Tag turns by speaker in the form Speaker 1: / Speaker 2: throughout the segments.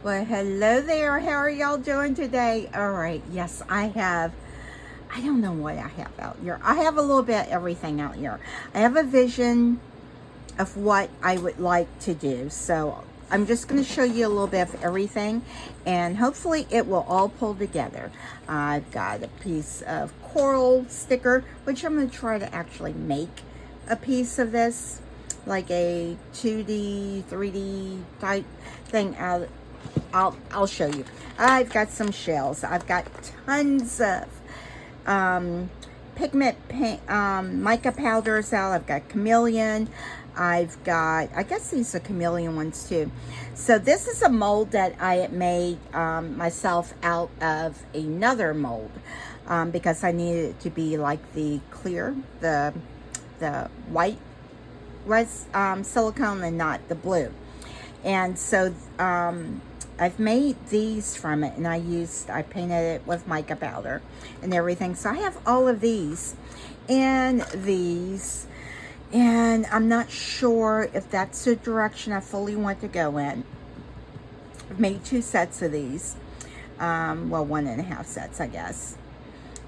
Speaker 1: Well, hello there. How are y'all doing today? All right. Yes, I don't know what I have out here. I have a little bit of everything out here. I have a vision of what I would like to do. So I'm just going to show you a little bit of everything, and hopefully it will all pull together. I've got a piece of coral sticker, which I'm going to try to actually make a piece of this, like a 2D, 3D type thing out. I'll show you. I've got some shells. I've got tons of pigment paint, mica powders out. I've got chameleon. I've got, I guess these are chameleon ones too. So this is a mold that I had made myself out of another mold because I needed it to be like the clear, the white silicone and not the blue. And so I've made these from it, and I painted it with mica powder and everything. So I have all of these and these, and I'm not sure if that's the direction I fully want to go in. I've made 2 sets of these, well, 1.5 sets, I guess.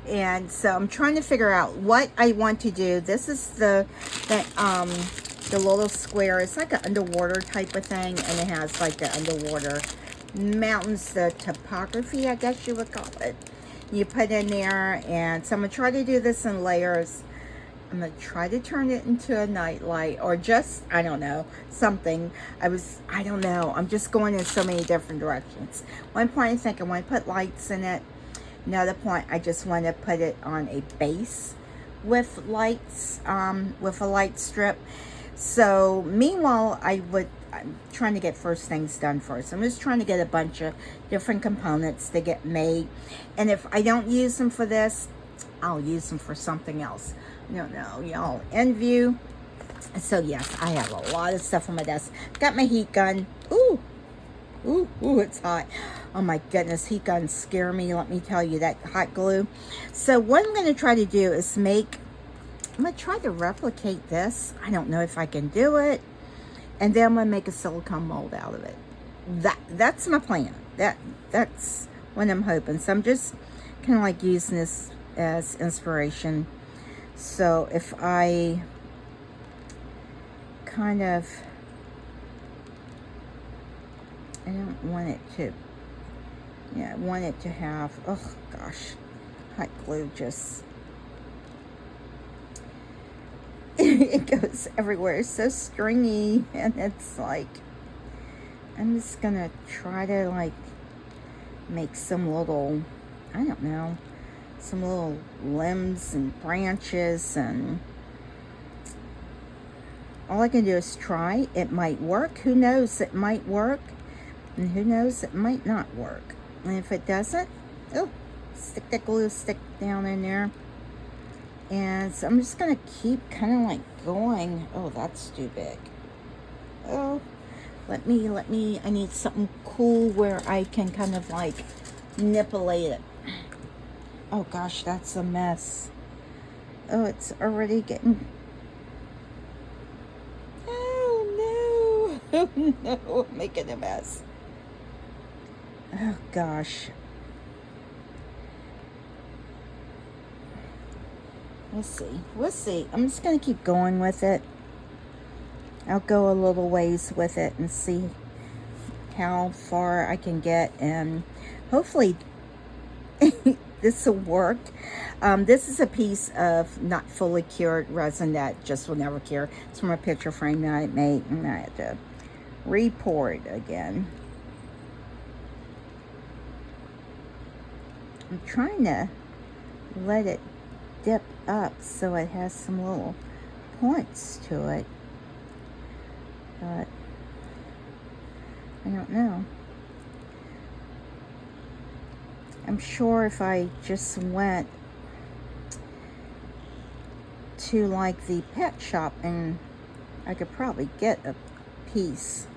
Speaker 1: And so I'm trying to figure out what I want to do. This is the little square. It's like an underwater type of thing, and it has like the underwater mountains, the topography, I guess you would call it. You put in there, and so I'm gonna try to do this in layers. I'm gonna try to turn it into a night light, or just, I don't know, something. I don't know. I'm just going in so many different directions. One point I think I want to put lights in it. Another point, I just want to put it on a base with lights, with a light strip. So meanwhile, I'm trying to get first things done first. I'm just trying to get a bunch of different components to get made. And if I don't use them for this, I'll use them for something else. I don't know, y'all. End view. So yes, I have a lot of stuff on my desk. Got my heat gun. Ooh, it's hot. Oh my goodness, heat guns scare me. Let me tell you, that hot glue. So what I'm going to try to do is I'm going to try to replicate this. I don't know if I can do it. And then I'm going to make a silicone mold out of it. That's my plan. That's what I'm hoping. So I'm just kind of like using this as inspiration. So if I kind of, I don't want it to, I want it to have, oh gosh, hot glue just, it goes everywhere. It's so stringy, and it's like, I'm just gonna try to like make some little, I don't know, some little limbs and branches, and all I can do is try. It might work. Who knows? It might work, and who knows? It might not work. And if it doesn't, oh, stick that glue stick down in there. And so I'm just going to keep kind of like going. Oh, that's too big. Oh, let me, I need something cool where I can kind of like manipulate it. Oh gosh, that's a mess. Oh, it's already getting, oh no, oh no, I'm making a mess. Oh gosh. We'll see. I'm just going to keep going with it. I'll go a little ways with it and see how far I can get, and hopefully this will work. This is a piece of not fully cured resin that just will never cure. It's from a picture frame that I made, and I had to re-pour it again. I'm trying to let it dip up so it has some little points to it, but I don't know. I'm sure if I just went to like the pet shop, and I could probably get a piece,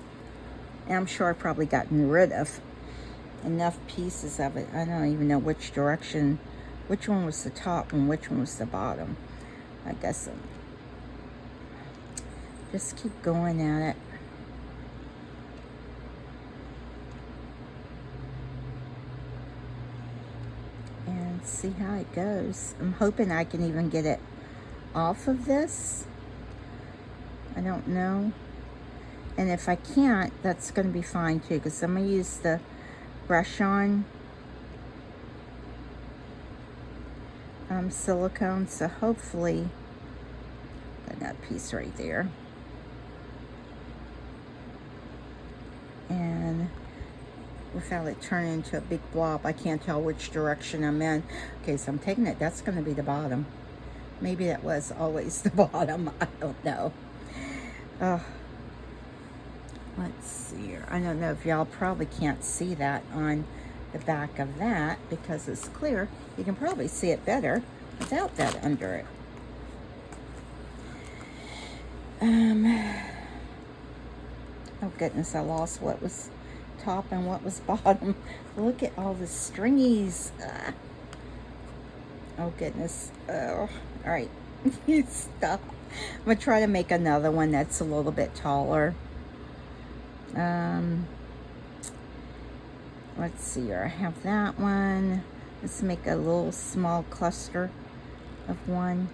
Speaker 1: and I'm sure I've probably gotten rid of enough pieces of it. I don't even know which direction, which one was the top and which one was the bottom. I guess just keep going at it. Let's see how it goes. I'm hoping I can even get it off of this. I don't know. And if I can't, that's going to be fine too, because I'm going to use the Brush On silicone. So hopefully, got that piece right there. And without it turning into a big blob, I can't tell which direction I'm in. Okay, so I'm taking it. That's going to be the bottom. Maybe that was always the bottom. I don't know. Let's see here. I don't know if y'all probably can't see that on the back of that because it's clear. You can probably see it better without that under it. Oh goodness, I lost what was top and what was bottom. Look at all the stringies. Oh goodness. Oh, all right. Stop. I'm gonna try to make another one that's a little bit taller. Let's see here. I have that one. Let's make a little small cluster of one.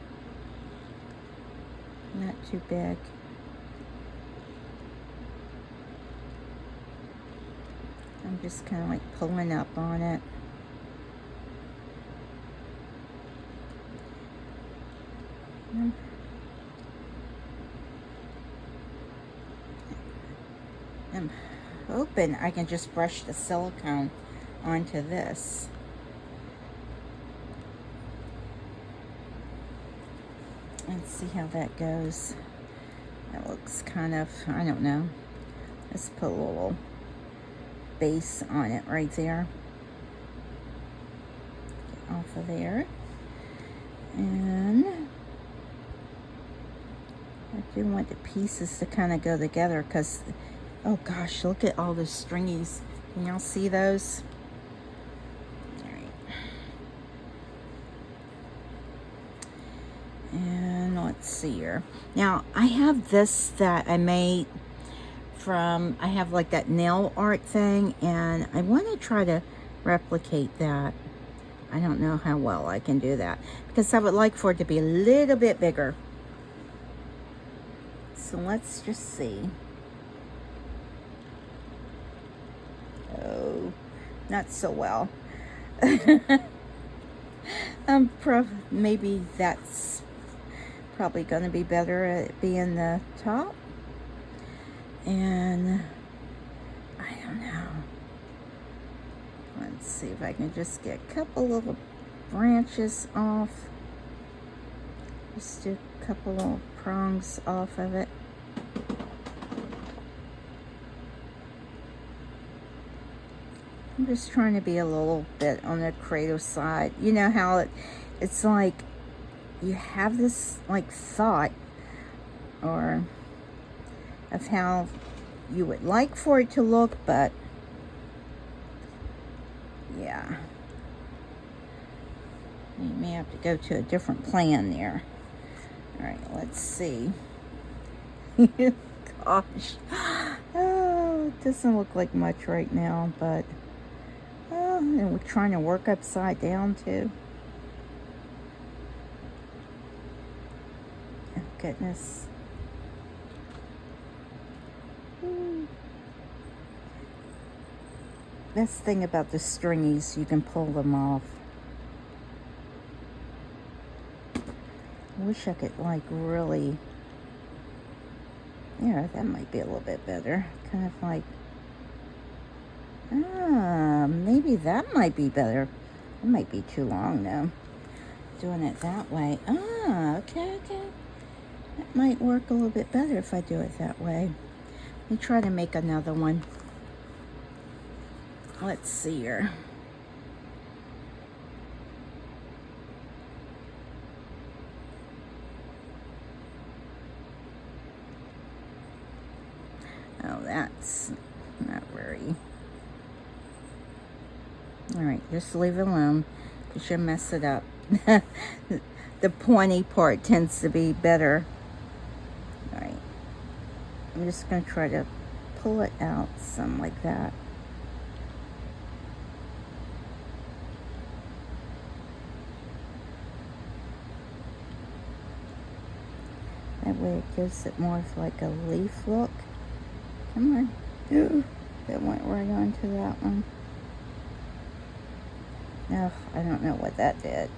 Speaker 1: Not too big. I'm just kind of like pulling up on it. I'm hoping I can just brush the silicone onto this. Let's see how that goes. That looks kind of, I don't know. Let's put a little base on it right there. Get off of there. And I do want the pieces to kind of go together because, oh gosh, look at all the stringies. Can y'all see those? All right. And let's see here. Now, I have this that I made from, I have like that nail art thing, and I want to try to replicate that. I don't know how well I can do that because I would like for it to be a little bit bigger. So let's just see. Oh, not so well. Maybe that's probably going to be better at it being the top. And I don't know. Let's see if I can just get a couple little branches off. Just do a couple little prongs off of it. I'm just trying to be a little bit on the creative side. You know how it's like you have this like thought or of how you would like for it to look, but yeah, you may have to go to a different plan there. All right, let's see. Gosh, oh, it doesn't look like much right now, but and we're trying to work upside down too. Oh goodness. Best thing about the stringies, you can pull them off. I wish I could like really, yeah, that might be a little bit better. Kind of like, maybe that might be better. It might be too long though, doing it that way. Okay. That might work a little bit better if I do it that way. Let me try to make another one. Let's see here. Oh, that's not very... Alright, just leave it alone because you'll mess it up. The pointy part tends to be better. Alright. I'm just going to try to pull it out some like that. That way it gives it more of like a leaf look. Come on. Ooh, that went right onto that one. No, I don't know what that did.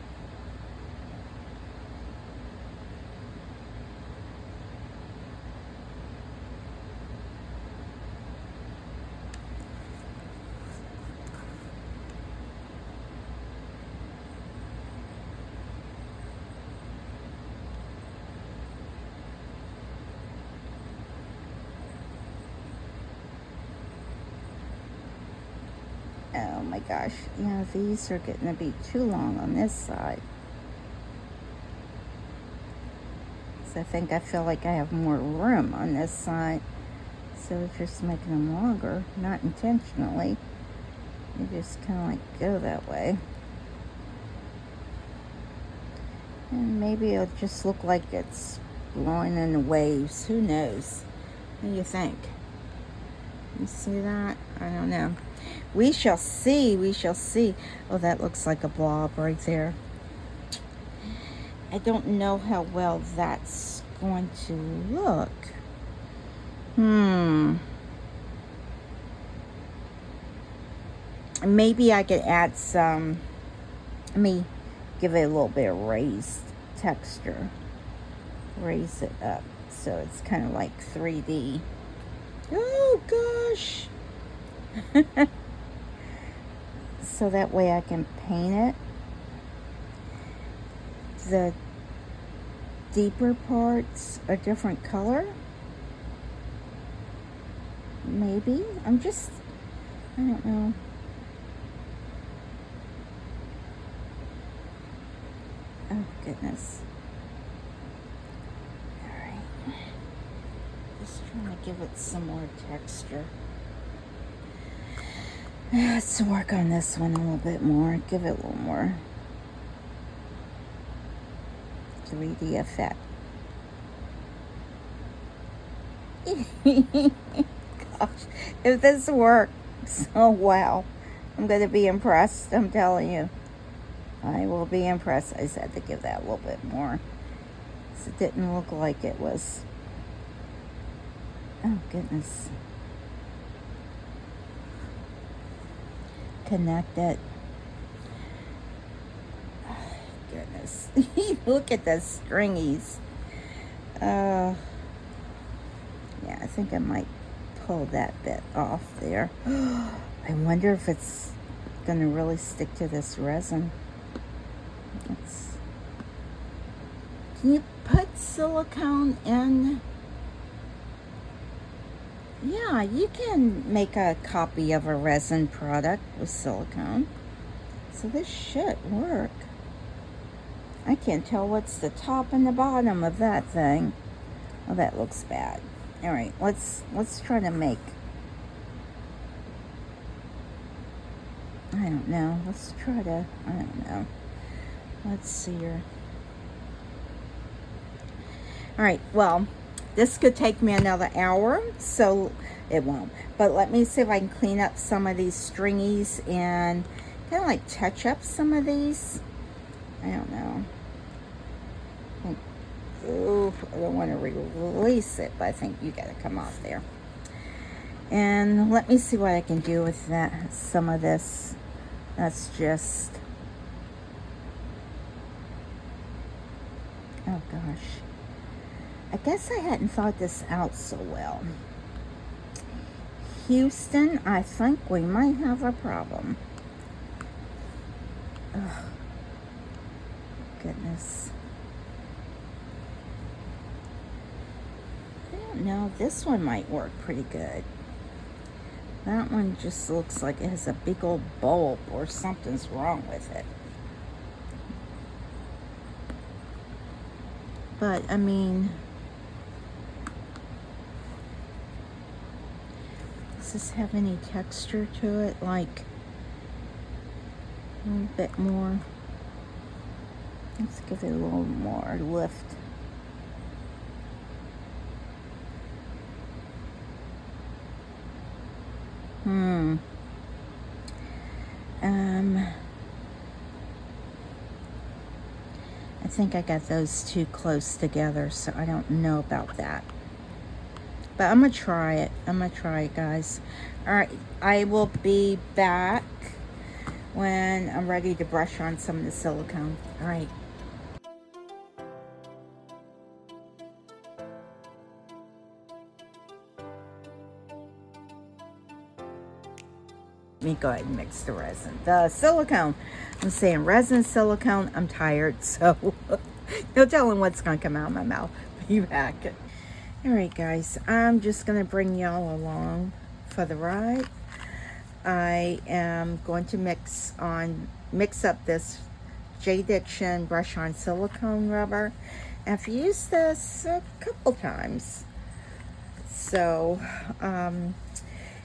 Speaker 1: Oh my gosh, you know, these are getting to be too long on this side. So I feel like I have more room on this side. So it's just making them longer, not intentionally. You just kind of like go that way. And maybe it'll just look like it's blowing in the waves. Who knows? What do you think? You see that? I don't know. We shall see. We shall see. Oh, that looks like a blob right there. I don't know how well that's going to look. Maybe I could add some, let me give it a little bit of raised texture. Raise it up so it's kind of like 3D. Oh gosh. So that way I can paint it. The deeper parts a different color. Maybe. I don't know. Oh goodness. Alright. Just trying to give it some more texture. Let's work on this one a little bit more. Give it a little more 3D effect. Gosh, if this works, oh wow. I'm going to be impressed, I'm telling you. I will be impressed. I just had to give that a little bit more. So it didn't look like it was. Oh goodness. Connect it. Oh, goodness. Look at the stringies. Yeah, I think I might pull that bit off there. I wonder if it's going to really stick to this resin. Can you put silicone in? Yeah, you can make a copy of a resin product with silicone. So this should work. I can't tell what's the top and the bottom of that thing. Oh, that looks bad. All right, let's try to make. I don't know. Let's try to. I don't know. Let's see here. All right. Well, this could take me another hour, so it won't. But let me see if I can clean up some of these stringies and kind of like touch up some of these. I don't know. Ooh, I don't want to release it, but I think you got to come off there. And let me see what I can do with that. Some of this. That's just. Oh gosh. I guess I hadn't thought this out so well. Houston, I think we might have a problem. Oh, goodness. I don't know. This one might work pretty good. That one just looks like it has a big old bulb or something's wrong with it. But, I mean, does this have any texture to it? Like, a little bit more. Let's give it a little more lift. I think I got those too close together, so I don't know about that. But I'm gonna try it. I'm gonna try it, guys. All right, I will be back when I'm ready to brush on some of the silicone. All right. Let me go ahead and mix the resin. The silicone. I'm saying resin, silicone. I'm tired, so no telling what's going to come out of my mouth. Be back. All right, guys. I'm just going to bring y'all along for the ride. I am going to mix up this Jdiction Brush On silicone rubber. I've used this a couple times. So, and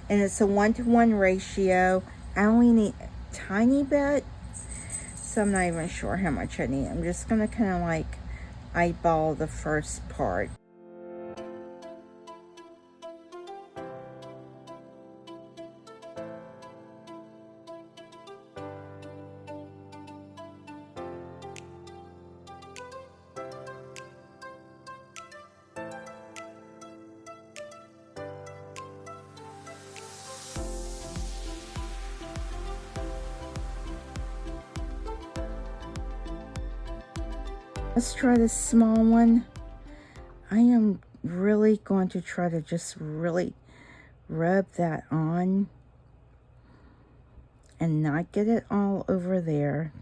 Speaker 1: it's a 1-to-1 ratio. I only need a tiny bit, so I'm not even sure how much I need. I'm just gonna kind of like eyeball the first part. Let's try this small one. I am really going to try to just really rub that on and not get it all over there.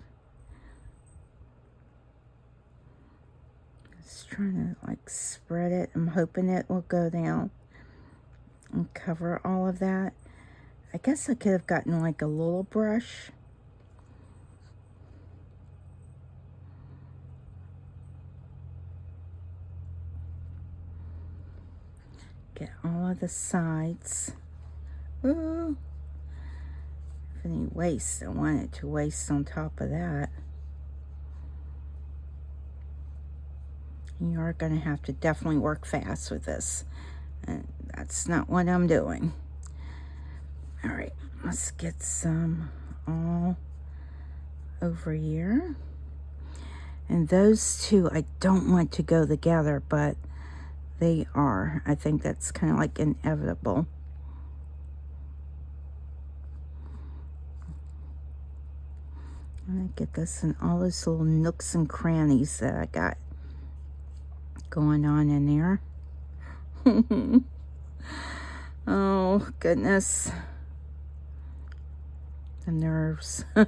Speaker 1: Just trying to like spread it. I'm hoping it will go down and cover all of that. I guess I could have gotten like a little brush. Get all of the sides. Ooh. If any waste, I want it to waste on top of that. You are going to have to definitely work fast with this. And that's not what I'm doing. All right, let's get some all over here. And those two I don't want to go together, but they are. I think that's kind of like inevitable. I'm gonna get this in all those little nooks and crannies that I got going on in there. Oh, goodness. The nerves. Yeah,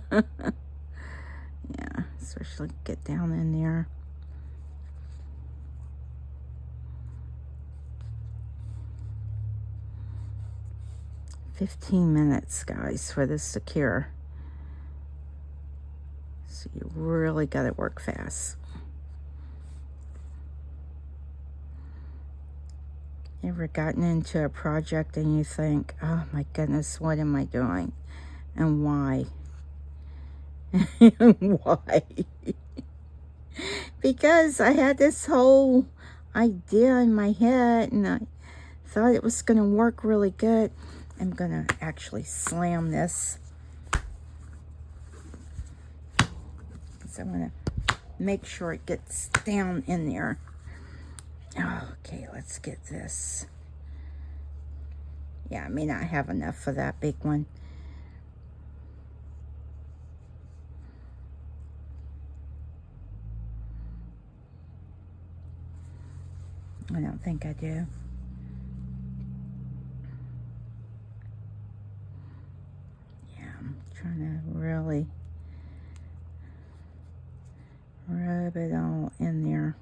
Speaker 1: especially get down in there. "15 minutes, guys, for this to cure." So you really got to work fast. Ever gotten into a project and you think, oh my goodness, what am I doing? And why? Why? Because I had this whole idea in my head and I thought it was going to work really good. I'm going to actually slam this. So I'm going to make sure it gets down in there. Okay, let's get this. Yeah, I may not have enough for that big one. I don't think I do. Yeah, I'm trying to really rub it all in there.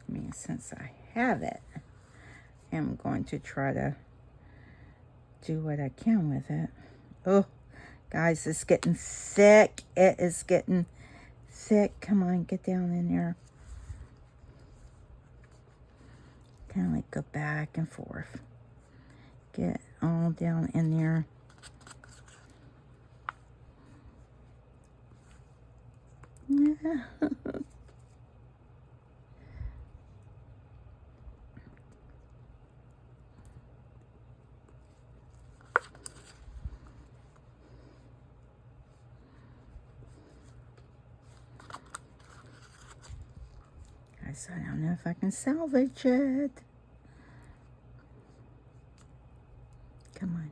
Speaker 1: I mean, since I have it, I'm going to try to do what I can with it. Oh, guys, it's getting thick. It is getting thick. Come on, get down in there. Kind of like go back and forth. Get all down in there. Guys, I don't know if I can salvage it. Come on.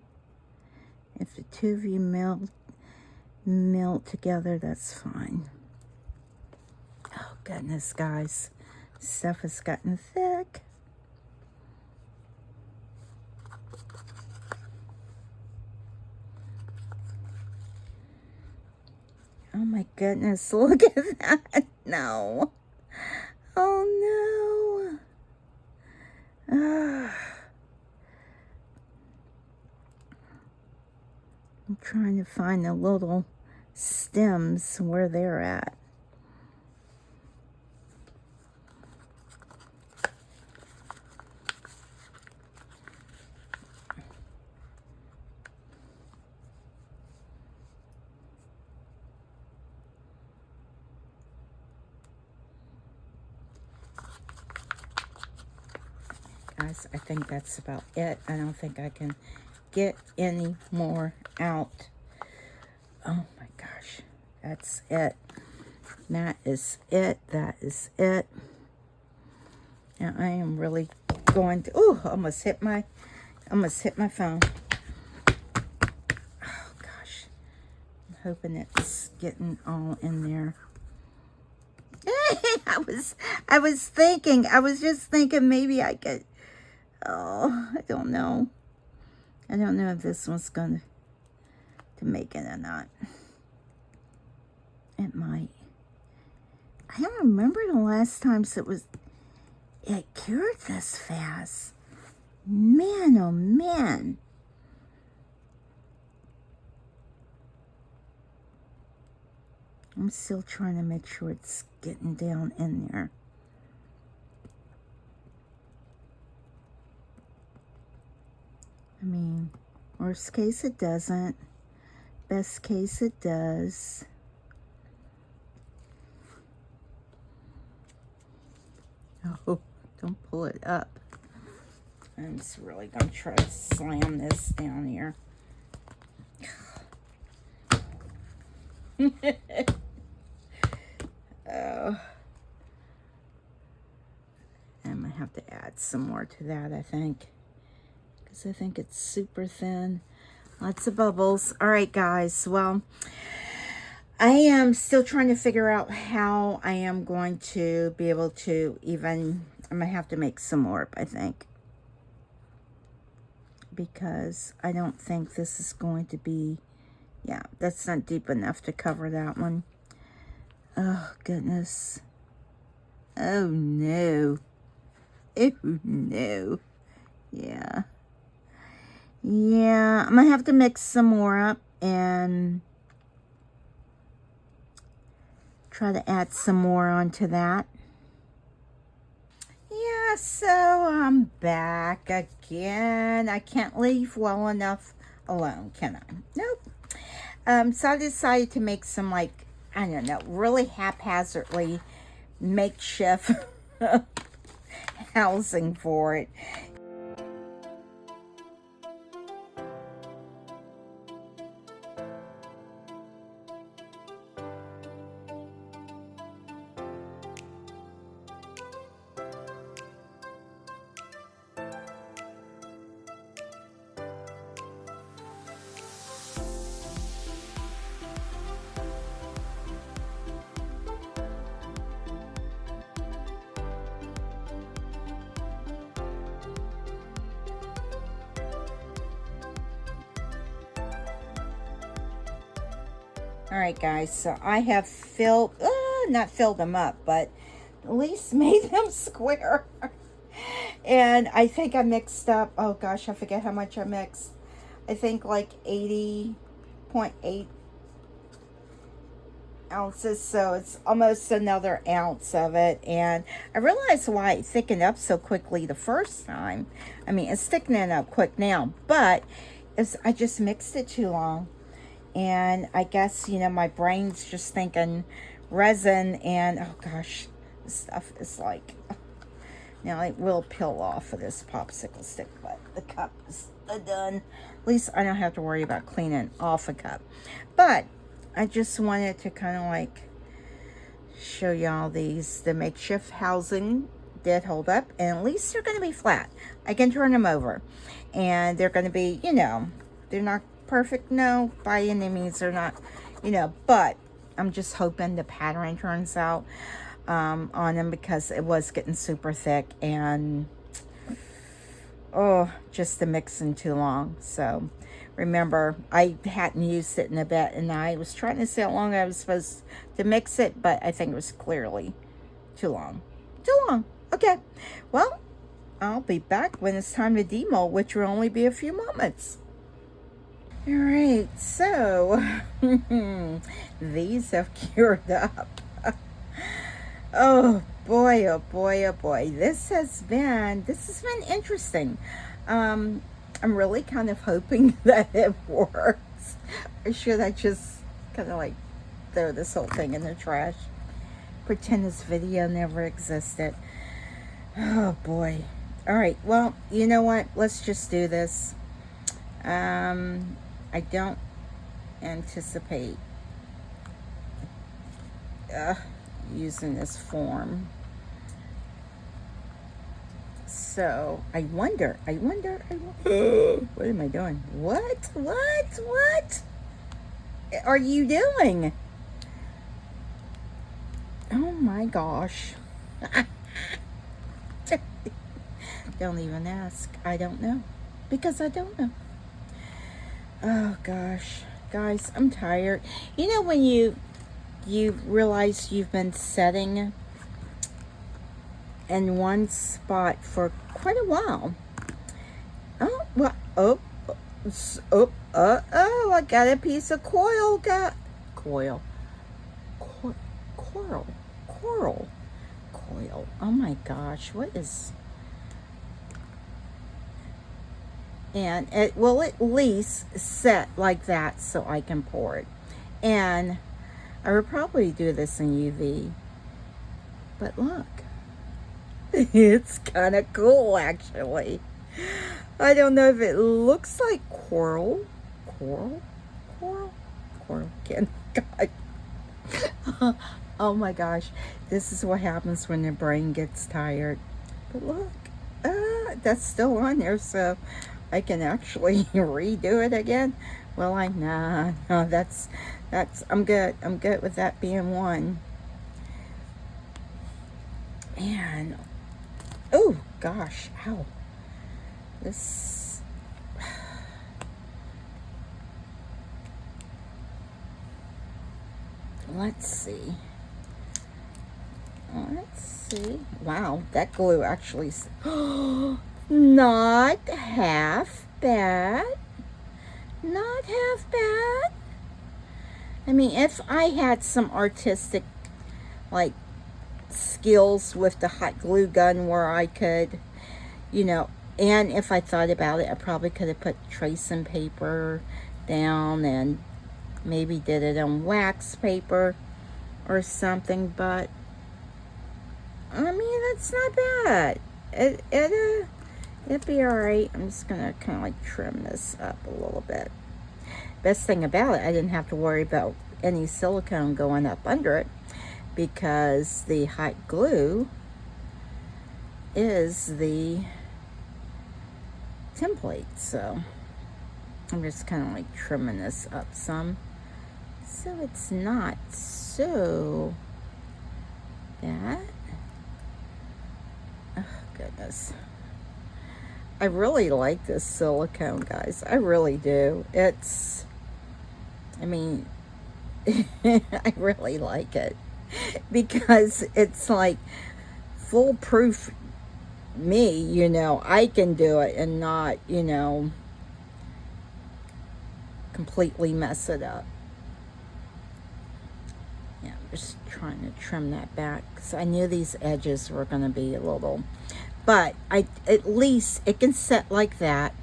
Speaker 1: If the two of you melt together, that's fine. Oh, goodness, guys. Stuff has gotten thick. Oh, my goodness. Look at that. No. Oh, no. I'm trying to find the little stems where they're at. Guys, I think that's about it. I don't think I can get any more out. Oh my gosh, that's it. That is it. That is it. Now I am really going to, oh, almost hit my phone. Oh gosh, I'm hoping it's getting all in there. I was just thinking maybe I could, oh, I don't know. I don't know if this one's going to make it or not. It might. I don't remember the last time it cured this fast. Man, oh man. I'm still trying to make sure it's getting down in there. I mean, worst case it doesn't. Best case it does. Oh, don't pull it up. I'm just really going to try to slam this down here. Oh. I'm going to have to add some more to that, I think. Because I think it's super thin. Lots of bubbles. All right, guys. Well, I am still trying to figure out how I am going to be able to even... I'm going to have to make some more, I think. Because I don't think this is going to be... Yeah, that's not deep enough to cover that one. Oh, goodness. Oh, no. Oh, no. Yeah. Yeah, I'm going to have to mix some more up and try to add some more onto that. Yeah, so I'm back again. I can't leave well enough alone, can I? Nope. So I decided to make some, like, I don't know, really haphazardly makeshift housing for it. All right, guys, so I have not filled them up, but at least made them square. And I think I mixed up, oh gosh, I forget how much I mixed. I think like 80.8 ounces, so it's almost another ounce of it. And I realized why it thickened up so quickly the first time. I mean, it's thickening up quick now, but I just mixed it too long. And I guess, you know, my brain's just thinking resin, and oh gosh, this stuff is like, now it will peel off of this popsicle stick, but the cup is done. At least I don't have to worry about cleaning off a cup. But I just wanted to kind of like show y'all these. The makeshift housing did hold up, and at least they're going to be flat. I can turn them over, and they're going to be, you know, they're not perfect, no, by any means. They're not, you know, but I'm just hoping the pattern turns out on them, because it was getting super thick, and oh, just the mixing too long. So remember, I hadn't used it in a bit, and I was trying to see how long I was supposed to mix it, but I think it was clearly too long. Too long. Okay, well, I'll be back when it's time to demold, which will only be a few moments. All right, so these have cured up. Oh boy, oh boy, oh boy. This has been interesting. I'm really kind of hoping that it works. Or should I just kind of like throw this whole thing in the trash? Pretend this video never existed. Oh boy. All right, well, you know what? Let's just do this. I don't anticipate using this form. So I wonder. What am I doing? What are you doing? Oh my gosh. Don't even ask. I don't know, because I don't know. Oh gosh, guys, I'm tired. You know when you realize you've been setting in one spot for quite a while. Oh, well, I got a piece of coral. Oh my gosh, what is... And it will at least set like that so I can pour it. And I would probably do this in UV. But look, it's kind of cool actually. I don't know if it looks like coral. Again, God. Oh my gosh, this is what happens when the brain gets tired. But look, that's still on there, so I can actually redo it again. Well, no, that's I'm good with that being one. And oh gosh, ow, this, let's see. Wow, that glue actually not half bad. Not half bad. I mean, if I had some artistic like skills with the hot glue gun where I could, you know, and if I thought about it, I probably could have put tracing paper down and maybe did it on wax paper or something. But I mean, that's not bad. It'd be all right. I'm just gonna kind of like trim this up a little bit. Best thing about it, I didn't have to worry about any silicone going up under it, because the hot glue is the template. So I'm just kind of like trimming this up some, so it's not so bad. Oh goodness, I really like this silicone, guys. I really do. It's, I mean, I really like it, because it's like foolproof me, you know. I can do it and not, you know, completely mess it up. Yeah, I'm just trying to trim that back, because I knew these edges were going to be a little, but at least it can set like that,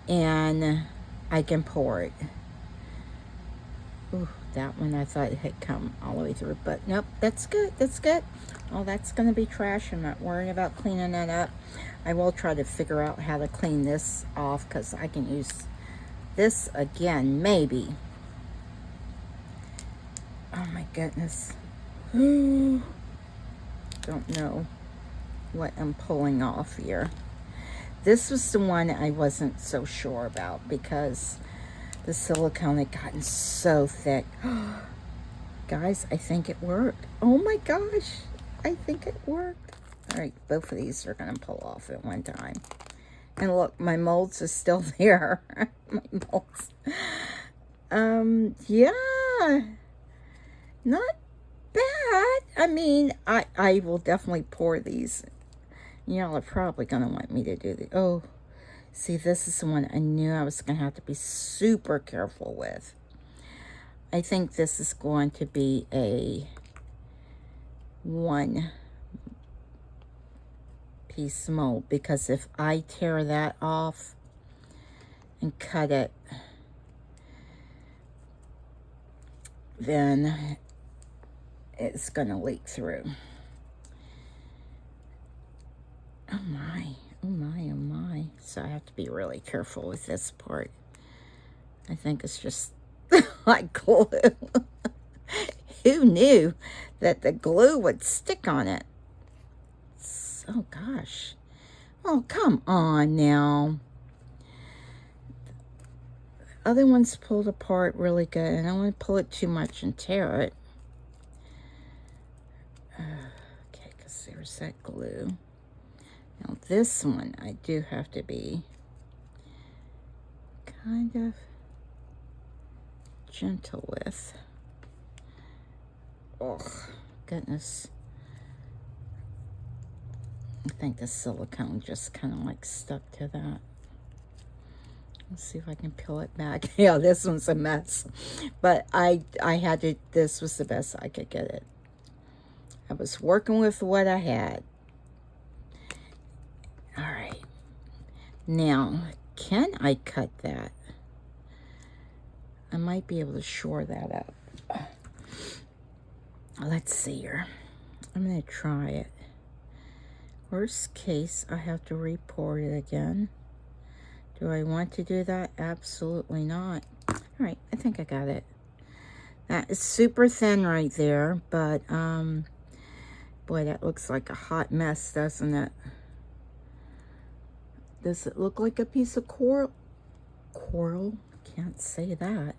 Speaker 1: and I can pour it. Ooh, that one I thought it had come all the way through, but nope, that's good, that's good. Well, that's gonna be trash. I'm not worrying about cleaning that up. I will try to figure out how to clean this off, because I can use this again, maybe. Oh my goodness. Don't know what I'm pulling off here. This was the one I wasn't so sure about, because the silicone had gotten so thick. Guys, I think it worked. Oh my gosh, I think it worked. All right, both of these are gonna pull off at one time. And look, my molds are still there. My molds. Yeah, not bad. I mean, I will definitely pour these. Y'all are probably gonna want me to do the, oh, see, this is the one I knew I was gonna have to be super careful with. I think this is going to be a 1-piece mold, because if I tear that off and cut it, then it's gonna leak through. Oh my, oh my, oh my. So I have to be really careful with this part. I think it's just like glue. Who knew that the glue would stick on it? Oh gosh. Oh, come on now. The other one's pulled apart really good, and I don't want to pull it too much and tear it. Okay, because there's that glue. Now this one I do have to be kind of gentle with. Oh, goodness. I think the silicone just kind of like stuck to that. Let's see if I can peel it back. Yeah, this one's a mess. But I had to, this was the best I could get it. I was working with what I had. All right. Now, can I cut that? I might be able to shore that up. Let's see here. I'm going to try it. Worst case, I have to re-pour it again. Do I want to do that? Absolutely not. All right, I think I got it. That is super thin right there, but boy, that looks like a hot mess, doesn't it? Does it look like a piece of coral? Coral? Can't say that.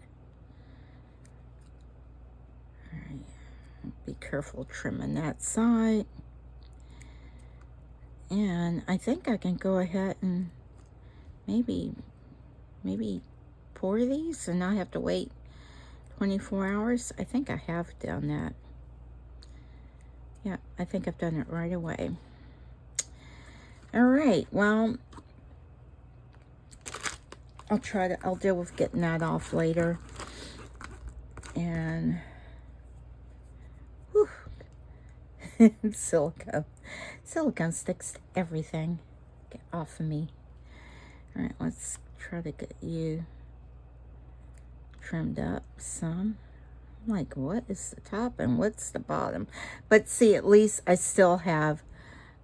Speaker 1: All right, be careful trimming that side. And I think I can go ahead and maybe pour these and not have to wait 24 hours. I think I have done that. Yeah, I think I've done it right away. All right, well, I'll deal with getting that off later. And whew, silicone sticks to everything. Get off of me. All right, let's try to get you trimmed up some. I'm like, what is the top and what's the bottom? But see, at least I still have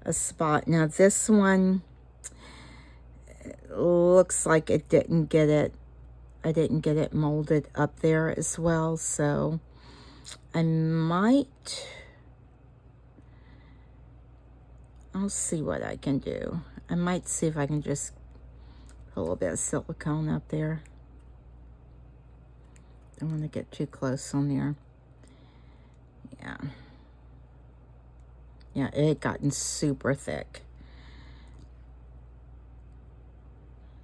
Speaker 1: a spot. Now this one looks like it didn't get it. I didn't get it molded up there as well, so I'll see what I can do. I might see if I can just put a little bit of silicone up there. Don't want to get too close on there. Yeah. Yeah, it had gotten super thick.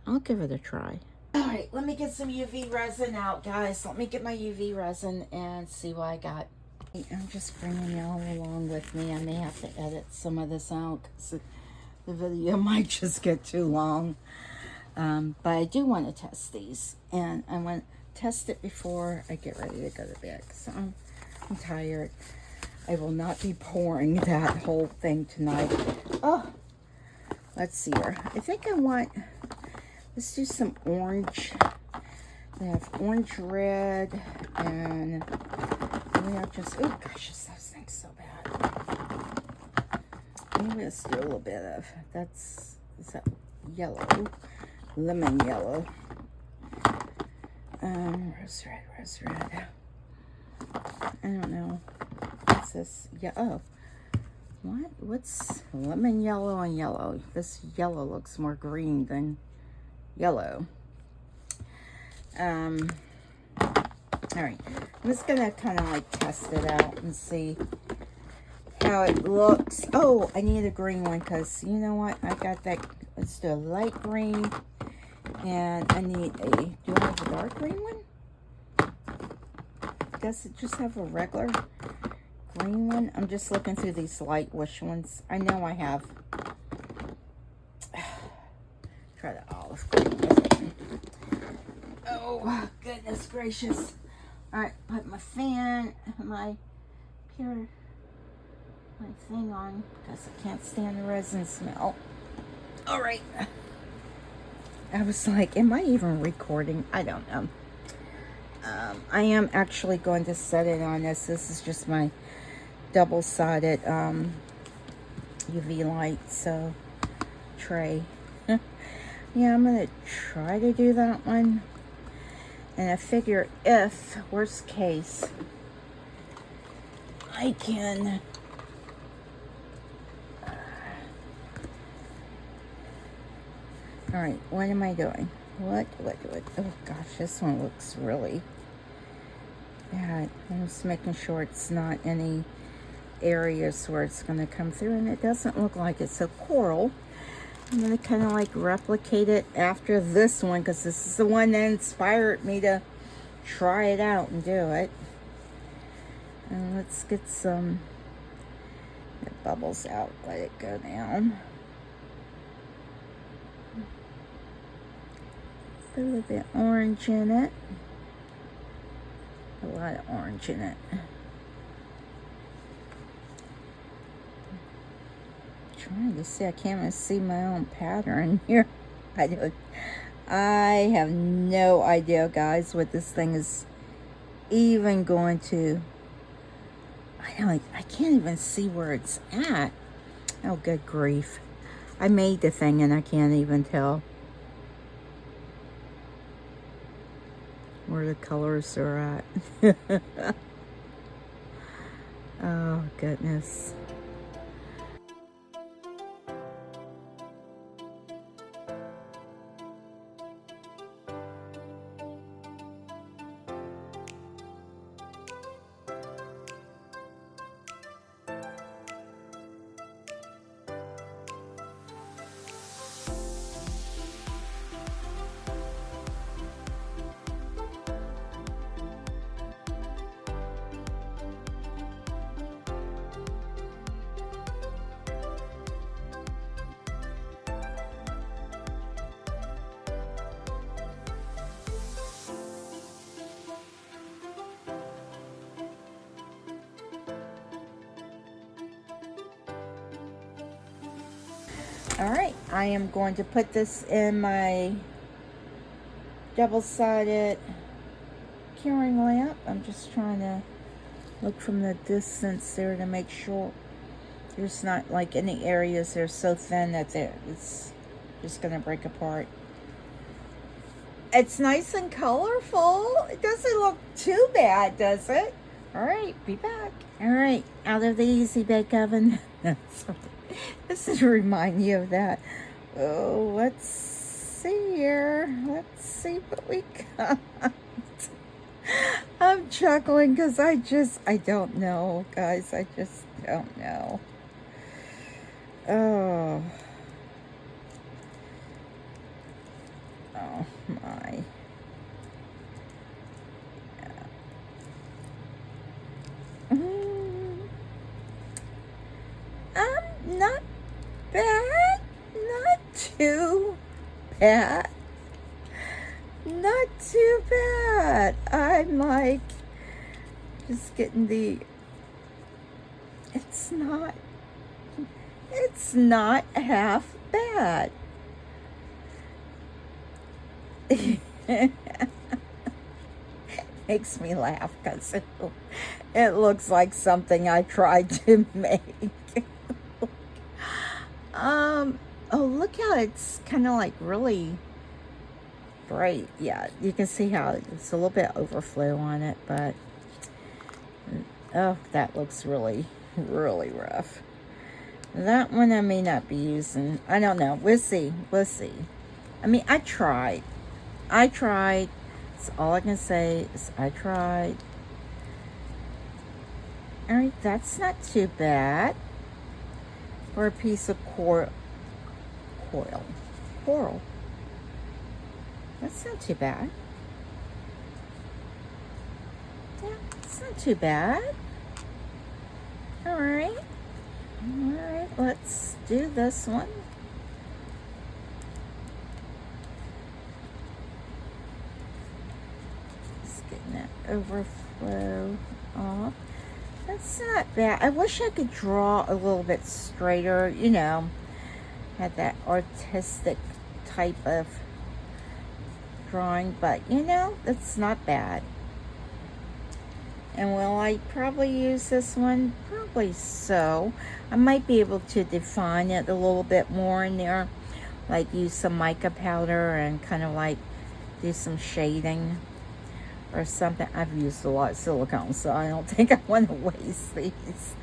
Speaker 1: I'll give it a try. All right, let me get some UV resin out, guys. Let me get my UV resin and see what I got. I'm just bringing y'all along with me. I may have to edit some of this out because the video might just get too long. But I do want to test these, and I want to test it before I get ready to go to bed because I'm tired. I will not be pouring that whole thing tonight. Oh, let's see here. I think I want, let's do some orange. They have orange red and we have just, oh gosh, this stinks so bad. Maybe let's do a little bit of, is that yellow? Lemon yellow. Rose red. I don't know. What's this? Yeah, oh. What's lemon yellow and yellow? This yellow looks more green than yellow. All right, I'm just gonna kind of like test it out and see how it looks. Oh, I need a green one because you know what? I got that. Let's do a light green, and I need a. Do I have a dark green one? Does it just have a regular green one? I'm just looking through these light wish ones. I know I have. Try the olive green. Oh, goodness gracious. All right, put my fan, my thing on because I can't stand the resin smell. All right. I was like, am I even recording? I don't know. I am actually going to set it on this. This is just my double-sided UV light, so tray. Yeah, I'm going to try to do that one. And I figure if, worst case, I can all right, what am I doing? What? Oh gosh, this one looks really bad. I'm just making sure it's not any areas where it's going to come through, and it doesn't look like it. So coral, I'm going to kind of like replicate it after this one because this is the one that inspired me to try it out and do it. And let's get some bubbles out. Let it go down. Put a little bit orange in it. A lot of orange in it. Trying to see, I can't even see my own pattern here. I have no idea, guys, what this thing is even going to. I can't even see where it's at. Oh, good grief. I made the thing and I can't even tell where the colors are at. Oh, goodness. All right, I am going to put this in my double-sided curing lamp. I'm just trying to look from the distance there to make sure there's not like any areas that are so thin that it's just gonna break apart. It's nice and colorful. It doesn't look too bad, does it? All right, be back. All right, out of the Easy Bake Oven. This is to remind you of that. Oh, let's see here. Let's see what we got. I'm chuckling because I don't know, guys. I just don't know. Oh. Oh, my. Not bad. Not too bad. Not too bad. I'm like just getting the. It's not half bad. makes me laugh because it looks like something I tried to make. Oh, look how it's kind of like really bright. Yeah, you can see how it's a little bit overflow on it, but oh, that looks really, really rough. That one I may not be using. I don't know. We'll see. We'll see. I mean, I tried. That's all I can say is I tried. All right, that's not too bad for a piece of coral. That's not too bad. Yeah, it's not too bad. All right. All right, let's do this one. Just getting that overflow off. That's not bad. I wish I could draw a little bit straighter, you know, had that artistic type of drawing, but you know, it's not bad. And will I probably use this one? Probably so. I might be able to define it a little bit more in there, like use some mica powder and kind of like do some shading or something. I've used a lot of silicone, so I don't think I want to waste these.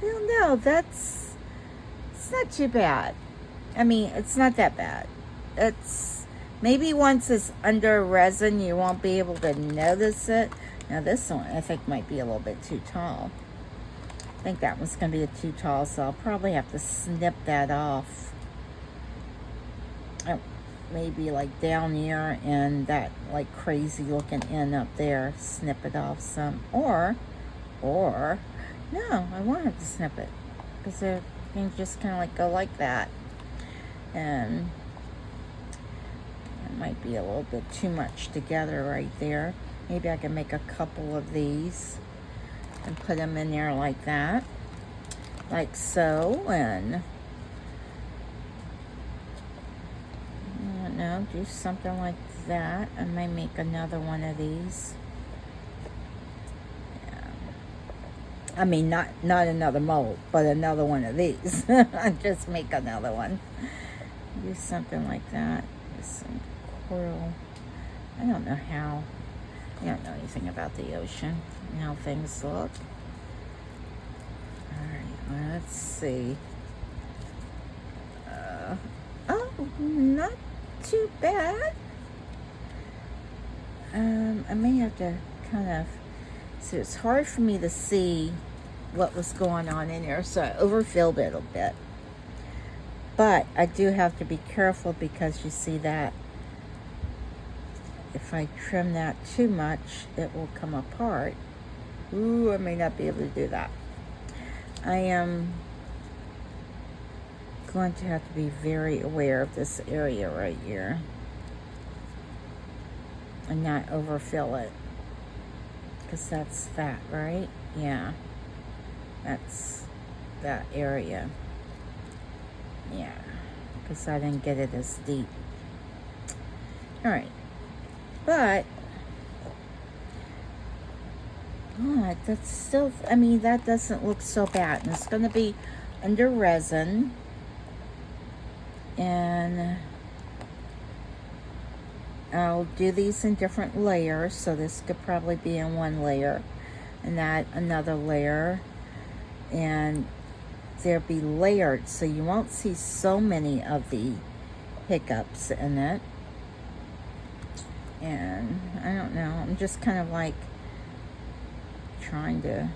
Speaker 1: I don't know. It's not too bad. I mean, it's not that bad. It's maybe once it's under resin, you won't be able to notice it. Now this one I think might be a little bit too tall. I think that one's going to be too tall, so I'll probably have to snip that off. Oh, maybe like down here and that like crazy looking end up there. Snip it off some. Or, no, I won't have to snip it. Because it can just kind of like go like that. And it might be a little bit too much together right there. Maybe I can make a couple of these and put them in there like that, like so, and I don't know, do something like that. I may make another one of these. Yeah. I mean, not another mold, but another one of these. Just make another one. Do something like that. With some coral. I don't know how. I don't know anything about the ocean and how things look. Alright, let's see. Oh, not too bad. I may have to kind of, so it's hard for me to see what was going on in there, so I overfilled it a bit. But I do have to be careful because you see that if I trim that too much, it will come apart. Ooh, I may not be able to do that. I am going to have to be very aware of this area right here and not overfill it, because that's that, right? Yeah, that's that area. Yeah, because I didn't get it as deep. All right. But, oh, that's still, I mean, that doesn't look so bad. And it's going to be under resin. And I'll do these in different layers. So this could probably be in one layer. And that another layer. And they'll be layered. So you won't see so many of the hiccups in it. And I don't know, I'm just kind of like trying to,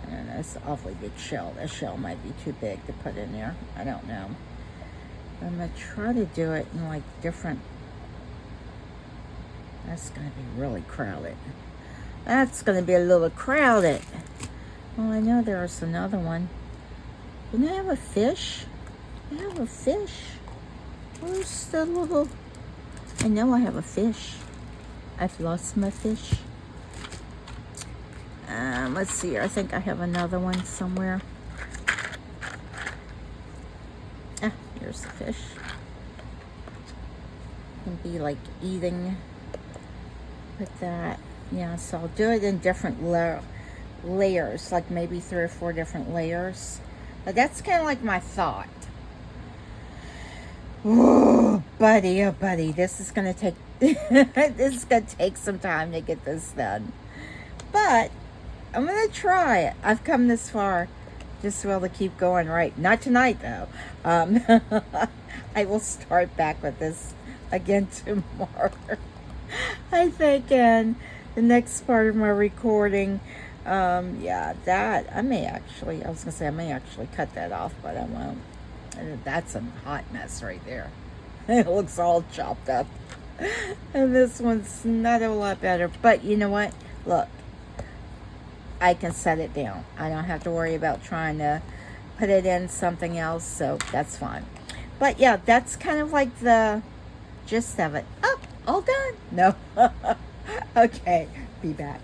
Speaker 1: I don't know, it's an awfully big shell. That shell might be too big to put in there. I don't know. But I'm going to try to do it in like different, that's going to be really crowded. That's going to be a little crowded. Well, I know there's another one. Didn't I have a fish? I have a fish. Where's the little... I know I have a fish. I've lost my fish. Let's see here. I think I have another one somewhere. Ah, here's the fish. Can be like eating put that. Yeah, so I'll do it in different layers, like maybe 3 or 4 different layers. But that's kind of like my thought. Oh, buddy, this is gonna take this is gonna take some time to get this done. But I'm gonna try it. I've come this far. Just well to keep going, right? Not tonight though. I will start back with this again tomorrow. I think, and the next part of my recording, yeah, that I was gonna say I may actually cut that off, but I won't. And that's a hot mess right there. It looks all chopped up. And this one's not a lot better, but you know what? Look, I can set it down. I don't have to worry about trying to put it in something else, so that's fine. But yeah, that's kind of like the gist of it. Oh, all done. No. Okay, be back.